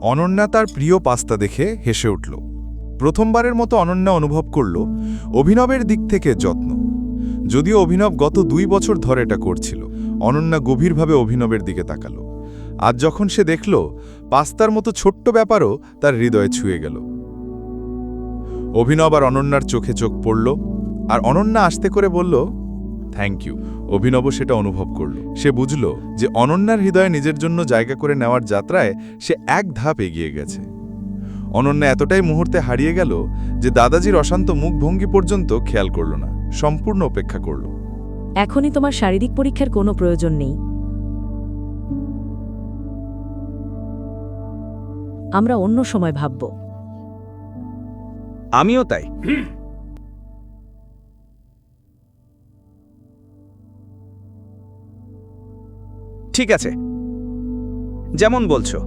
অনন্যা তার প্রিয় পাস্তা দেখে হেসে উঠল। প্রথমবারের মতো অনন্যা অনুভব করল অভিনবের দিক থেকে যত্ন। যদিও অভিনব গত 2 বছর ধরে এটা করছিল, অনন্যা গভীরভাবে অভিনবের দিকে তাকালো। আজ যখন সে দেখল, পাস্তার মতো ছোট্ট ব্যাপারও তার হৃদয়ে ছুঁয়ে গেল। অভিনব আর অনন্যার চোখে চোখ পড়ল, আর অনন্যা আস্তে করে বলল, থ্যাংক ইউ। অভিনবও সেটা অনুভব করল। সে বুঝল যে অনন্যার হৃদয়ে নিজের জন্য জায়গা করে নেওয়ার যাত্রায় সে এক ধাপ এগিয়ে গেছে। অনন্যা এতটাই মুহূর্তে হারিয়ে গেল যে দাদাজির অশান্ত মুখভঙ্গি পর্যন্ত খেয়াল করল না, সম্পূর্ণ অপেক্ষা করল। এখনই তোমার শারীরিক পরীক্ষার কোনো প্রয়োজন নেই। আমরা অন্য সময় ভাবব। আমিও তাই। ঠিক আছে, যেমন বলছো।